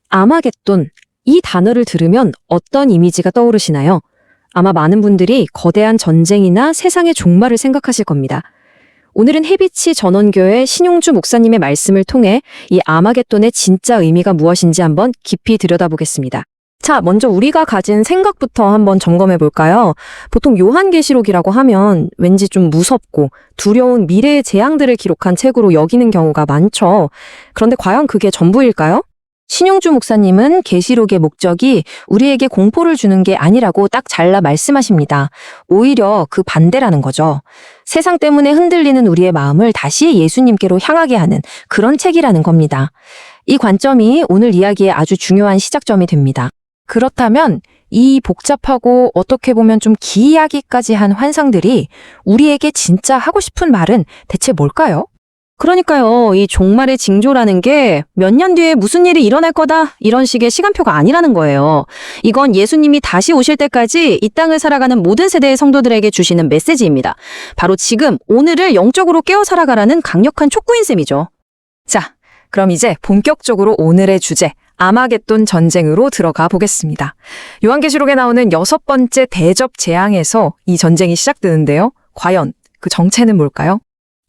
아마겟돈, 이 단어를 들으면 어떤 이미지가 떠오르시나요? 아마 많은 분들이 거대한 전쟁이나 세상의 종말을 생각하실 겁니다. 오늘은 해비치 전원교회 신용주 목사님의 말씀을 통해 이 아마겟돈의 진짜 의미가 무엇인지 한번 깊이 들여다보겠습니다. 자, 먼저 우리가 가진 생각부터 한번 점검해 볼까요? 보통 요한계시록이라고 하면 왠지 좀 무섭고 두려운 미래의 재앙들을 기록한 책으로 여기는 경우가 많죠. 그런데 과연 그게 전부일까요? 신용주 목사님은 계시록의 목적이 우리에게 공포를 주는 게 아니라고 딱 잘라 말씀하십니다. 오히려 그 반대라는 거죠. 세상 때문에 흔들리는 우리의 마음을 다시 예수님께로 향하게 하는 그런 책이라는 겁니다. 이 관점이 오늘 이야기의 아주 중요한 시작점이 됩니다. 그렇다면 이 복잡하고 어떻게 보면 좀 기이하기까지 한 환상들이 우리에게 진짜 하고 싶은 말은 대체 뭘까요? 그러니까요, 이 종말의 징조라는 게 몇 년 뒤에 무슨 일이 일어날 거다 이런 식의 시간표가 아니라는 거예요. 이건 예수님이 다시 오실 때까지 이 땅을 살아가는 모든 세대의 성도들에게 주시는 메시지입니다. 바로 지금 오늘을 영적으로 깨어 살아가라는 강력한 촉구인 셈이죠. 자, 그럼 이제 본격적으로 오늘의 주제 아마겟돈 전쟁으로 들어가 보겠습니다. 요한계시록에 나오는 6번째 대접 재앙에서 이 전쟁이 시작되는데요. 과연 그 정체는 뭘까요?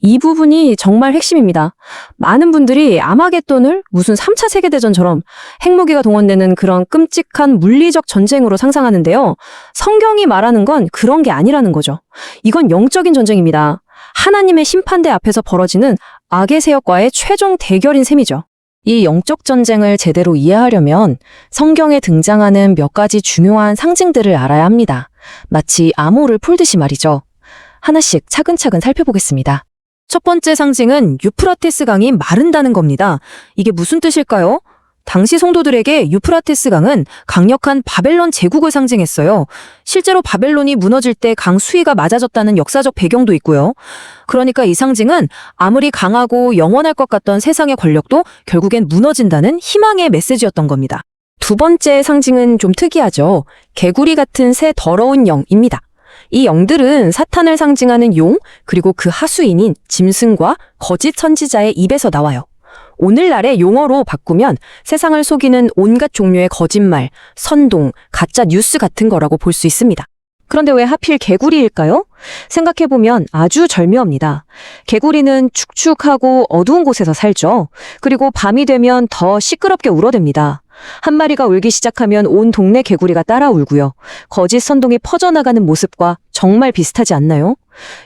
이 부분이 정말 핵심입니다. 많은 분들이 아마겟돈을 무슨 3차 세계대전처럼 핵무기가 동원되는 그런 끔찍한 물리적 전쟁으로 상상하는데요. 성경이 말하는 건 그런 게 아니라는 거죠. 이건 영적인 전쟁입니다. 하나님의 심판대 앞에서 벌어지는 악의 세력과의 최종 대결인 셈이죠. 이 영적 전쟁을 제대로 이해하려면 성경에 등장하는 몇 가지 중요한 상징들을 알아야 합니다. 마치 암호를 풀듯이 말이죠. 하나씩 차근차근 살펴보겠습니다. 첫 번째 상징은 유프라테스 강이 마른다는 겁니다. 이게 무슨 뜻일까요? 당시 성도들에게 유프라테스 강은 강력한 바벨론 제국을 상징했어요. 실제로 바벨론이 무너질 때 강 수위가 맞아졌다는 역사적 배경도 있고요. 그러니까 이 상징은 아무리 강하고 영원할 것 같던 세상의 권력도 결국엔 무너진다는 희망의 메시지였던 겁니다. 두 번째 상징은 좀 특이하죠. 개구리 같은 새 더러운 영입니다. 이 영들은 사탄을 상징하는 용, 그리고 그 하수인인 짐승과 거짓 선지자의 입에서 나와요. 오늘날의 용어로 바꾸면 세상을 속이는 온갖 종류의 거짓말, 선동, 가짜 뉴스 같은 거라고 볼 수 있습니다. 그런데 왜 하필 개구리일까요? 생각해보면 아주 절묘합니다. 개구리는 축축하고 어두운 곳에서 살죠. 그리고 밤이 되면 더 시끄럽게 울어댑니다. 한 마리가 울기 시작하면 온 동네 개구리가 따라 울고요. 거짓 선동이 퍼져나가는 모습과 정말 비슷하지 않나요?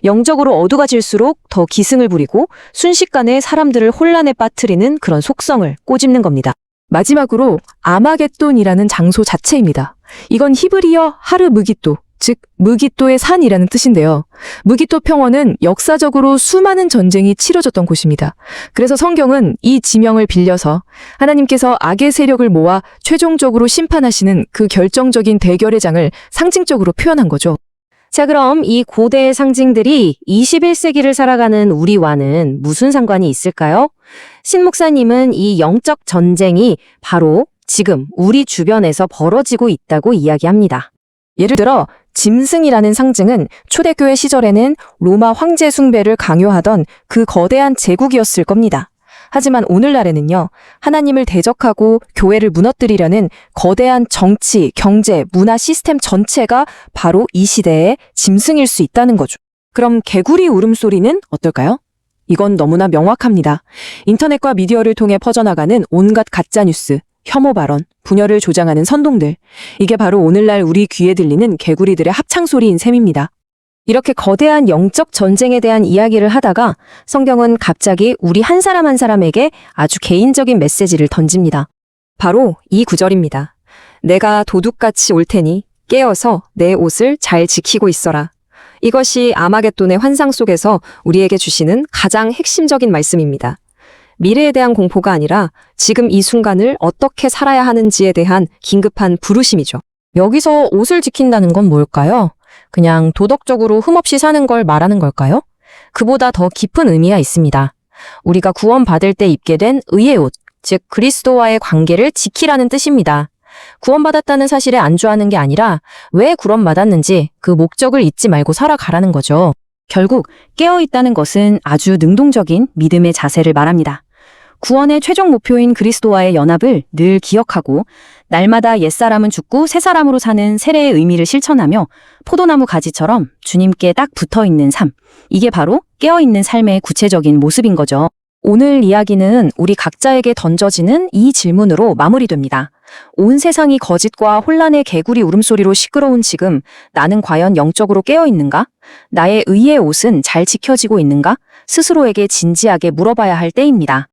영적으로 어두워질수록 더 기승을 부리고 순식간에 사람들을 혼란에 빠뜨리는 그런 속성을 꼬집는 겁니다. 마지막으로 아마겟돈이라는 장소 자체입니다. 이건 히브리어 하르무깃도, 즉 무깃도의 산이라는 뜻인데요. 무깃도 평원은 역사적으로 수많은 전쟁이 치러졌던 곳입니다. 그래서 성경은 이 지명을 빌려서 하나님께서 악의 세력을 모아 최종적으로 심판하시는 그 결정적인 대결의 장을 상징적으로 표현한 거죠. 자, 그럼 이 고대의 상징들이 21세기를 살아가는 우리와는 무슨 상관이 있을까요? 신 목사님은 이 영적 전쟁이 바로 지금 우리 주변에서 벌어지고 있다고 이야기합니다. 예를 들어 짐승이라는 상징은 초대교회 시절에는 로마 황제 숭배를 강요하던 그 거대한 제국이었을 겁니다. 하지만 오늘날에는요, 하나님을 대적하고 교회를 무너뜨리려는 거대한 정치, 경제, 문화 시스템 전체가 바로 이 시대의 짐승일 수 있다는 거죠. 그럼 개구리 울음소리는 어떨까요? 이건 너무나 명확합니다. 인터넷과 미디어를 통해 퍼져나가는 온갖 가짜뉴스, 혐오 발언, 분열을 조장하는 선동들. 이게 바로 오늘날 우리 귀에 들리는 개구리들의 합창소리인 셈입니다. 이렇게 거대한 영적 전쟁에 대한 이야기를 하다가 성경은 갑자기 우리 한 사람 한 사람에게 아주 개인적인 메시지를 던집니다. 바로 이 구절입니다. 내가 도둑같이 올 테니 깨어서 내 옷을 잘 지키고 있어라. 이것이 아마겟돈의 환상 속에서 우리에게 주시는 가장 핵심적인 말씀입니다. 미래에 대한 공포가 아니라 지금 이 순간을 어떻게 살아야 하는지에 대한 긴급한 부르심이죠. 여기서 옷을 지킨다는 건 뭘까요? 그냥 도덕적으로 흠없이 사는 걸 말하는 걸까요? 그보다 더 깊은 의미가 있습니다. 우리가 구원받을 때 입게 된 의의 옷, 즉 그리스도와의 관계를 지키라는 뜻입니다. 구원받았다는 사실에 안주하는 게 아니라 왜 구원받았는지 그 목적을 잊지 말고 살아가라는 거죠. 결국 깨어있다는 것은 아주 능동적인 믿음의 자세를 말합니다. 구원의 최종 목표인 그리스도와의 연합을 늘 기억하고 날마다 옛사람은 죽고 새사람으로 사는 세례의 의미를 실천하며 포도나무 가지처럼 주님께 딱 붙어있는 삶. 이게 바로 깨어있는 삶의 구체적인 모습인 거죠. 오늘 이야기는 우리 각자에게 던져지는 이 질문으로 마무리됩니다. 온 세상이 거짓과 혼란의 개구리 울음소리로 시끄러운 지금 나는 과연 영적으로 깨어있는가? 나의 의의 옷은 잘 지켜지고 있는가? 스스로에게 진지하게 물어봐야 할 때입니다.